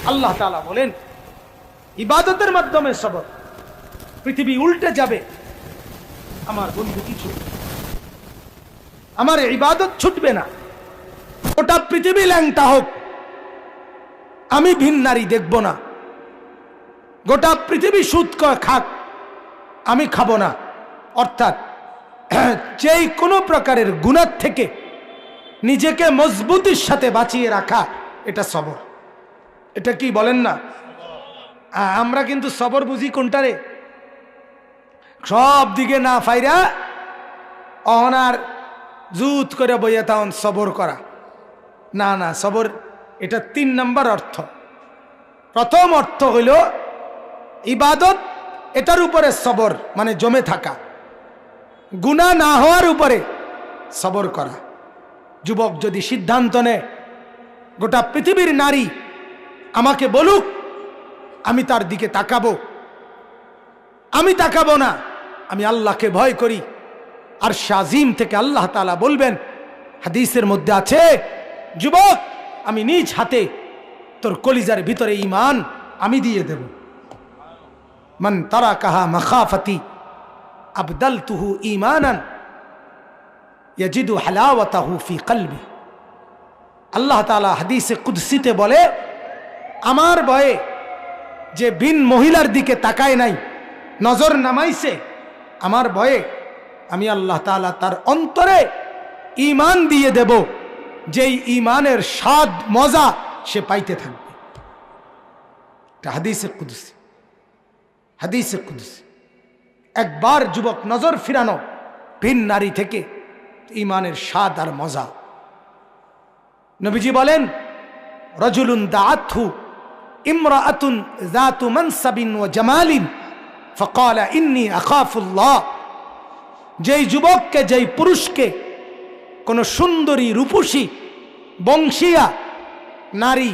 আল্লাহ তাআলা বলেন ইবাদতের মাধ্যমে সবর। পৃথিবী উল্টে যাবে, আমার বন্ধু কিছু, আমার ইবাদত ছুটবে না। গোটা পৃথিবী ল্যাংটা হোক, আমি ভিন নারী দেখব না। গোটা পৃথিবী সুদ খাক, আমি খাবো না। অর্থাৎ যেই কোনো প্রকারের গুনাহ থেকে নিজেকে মজবুতির সাথে বাঁচিয়ে রাখা, এটা সবর। এটা কি বলেন না? আমরা কিন্তু সবর বুঝি কোনটারে? সব দিকে না ফাইরা অনার জুত করে বইয়া তাহন সবর করা। না না, সবর এটা 3 নম্বর অর্থ। প্রথম অর্থ হইল ইবাদত, এটার উপরে সবর মানে জমে থাকা, গুনাহ না হওয়ার উপরে সবর করা। যুবক যদি সিদ্ধান্ত নেয় গোটা পৃথিবীর নারী আমাকে বলুক, আমি তার দিকে তাকাবো, আমি তাকাবো না, আমি আল্লাহকে ভয় করি। আর শাজিম থেকে আল্লাহ তাআলা বলবেন, হাদিসের মধ্যে আছে, যুবক আমি নিজ হাতে তোর কলিজার ভিতরে ঈমান আমি দিয়ে দেব। মান তারাকাহা মাখাফাতি আবদালতুহু ঈমানান ইয়াজিদু হালাওয়াতাহু ফি কলবি। আল্লাহ তাআলা হাদিসে কুদসিতে বলে, আমার ভয়ে যে ভিন মহিলার দিকে তাকায় নাই, নজর নামাইছে, আমার ভয়ে আমি আল্লাহ তাআলা তার অন্তরে ঈমান দিয়ে দেব, যেই ঈমানের স্বাদ মজা সে পাইতে থাকবে। এটা হাদিসে কুদসি, হাদিসে কুদসি। একবার যুবক নজর ফিরানো ভিন নারী থেকে, ঈমানের স্বাদ আর মজা। নবীজি বলেন, রাজুলুন দাআতহু ইমরাআতুন যাতু মানসাবিন ওয়া জামালিন ফাকালা ইন্নী আখাফুল্লাহ। যেই যুবককে, যেই পুরুষকে কোন সুন্দরী রূপসী বংশীয়া নারী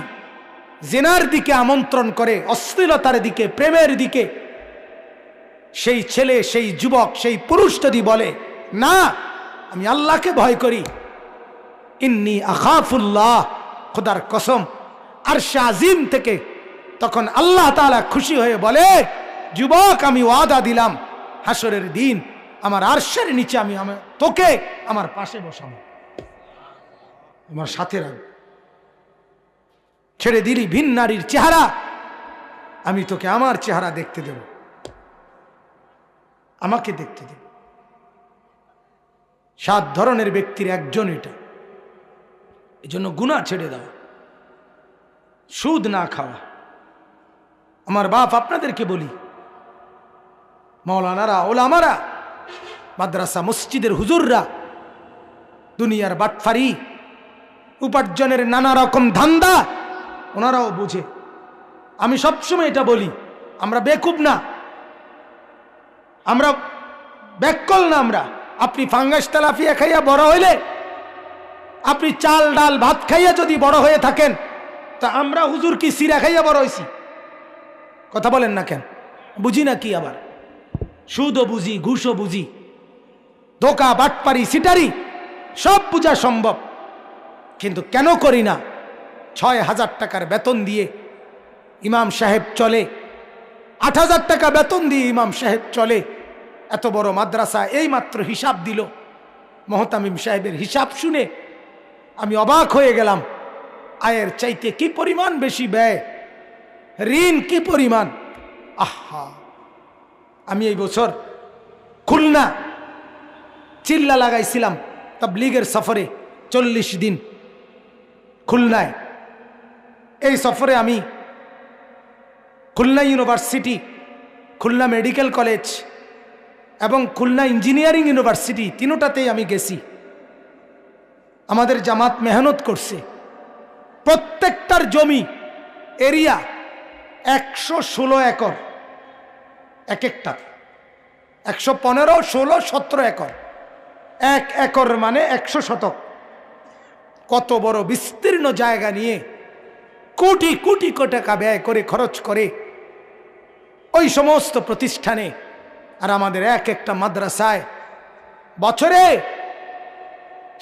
জিনার দিকে আমন্ত্রণ করে, অশ্লীলতার দিকে, প্রেমের দিকে, সেই ছেলে, সেই যুবক, সেই পুরুষ যদি বলে, না আমি আল্লাহকে ভয় করি, ইন্নী আখাফুল্লাহ, খোদার কসম, আরশে আজিম থেকে তখন আল্লাহ তাআলা খুশি হয়ে বলে, যুবক আমি ওয়াদা দিলাম হাসরের দিন আমার আরশের নিচে আমি তোকে আমার পাশে বসাবো, আমার সাথে রাখবো। ছেড়ে দিলি ভিন নারীর চেহারা, আমি তোকে আমার চেহারা দেখতে দেব, আমাকে দেখতে দেব। 7 ধরনের ব্যক্তির একজন এটা। এই জন্য গুনাহ ছেড়ে দাও, সুদ না খাওয়া। আমার বাপ আপনাদেরকে বলি, মাওলানারা, ওলামারা, মাদ্রাসা মসজিদের হুজুররা, দুনিয়ার বাটফারি, উপার্জনের নানা রকম ধান্দা ওনারাও বুঝে। আমি সবসময় এটা বলি, আমরা বেকুব না, আমরা ব্যাককল না। আমরা, আপনি ফাঙ্গাস তেলাপিয়া খাইয়া বড় হইলে, আপনি চাল ডাল ভাত খাইয়া যদি বড় হয়ে থাকেন, তা আমরা হুজুর কি সিরা খাইয়া বড় হয়েছি? কথা বলেন না কেন? বুঝি না কি? আবার সুদও বুঝি, ঘুষও বুঝি, ধোকা বাটপারি সিটারি সব বুঝা সম্ভব, কিন্তু কেন করি না? 6,000 টাকার বেতন দিয়ে ইমাম সাহেব চলে, 8,000 টাকা বেতন দিয়ে ইমাম সাহেব চলে। এত বড় মাদ্রাসা এই মাত্র হিসাব দিল, মোহতামিম সাহেবের হিসাব শুনে আমি অবাক হয়ে গেলাম। আয়ের চাইতে কি পরিমাণ বেশি ব্যয়, ঋণ কি পরিমাণ। আহা, আমি এই বছর খুলনা চিল্লা লাগাইছিলাম তাবলীগের সফরে, 40 দিন খুলনায়। এই সফরে আমি Khulna university, Khulna medical college এবং খুলনা ইঞ্জিনিয়ারিং ইউনিভার্সিটি, তিনোটাতেই আমি গেছি। আমাদের জামাত মেহনত করছে। প্রত্যেকটার জমি এরিয়া 116 একর, এক একটা 115, 16, 17 একর। 1 একর মানে 100 শতক। কত বড় বিস্তীর্ণ জায়গা নিয়ে কোটি কোটি টাকা ব্যয় করে, খরচ করে ওই সমস্ত প্রতিষ্ঠানে। আর আমাদের এক একটা মাদ্রাসায় বছরে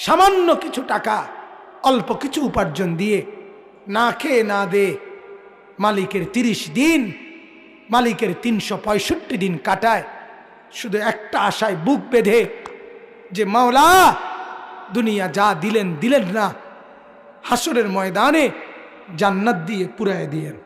সামান্য কিছু টাকা, অল্প কিছু উপার্জন দিয়ে, না খেয়ে না দে মালিকের 30 দিন, মালিকের 365 দিন কাটায় শুধু একটা আশায় বুক বেঁধে যে মাওলা দুনিয়া যা দিলেন দিলেন না, হাসরের ময়দানে জান্নাত দিয়ে পুরায় দিয়েন।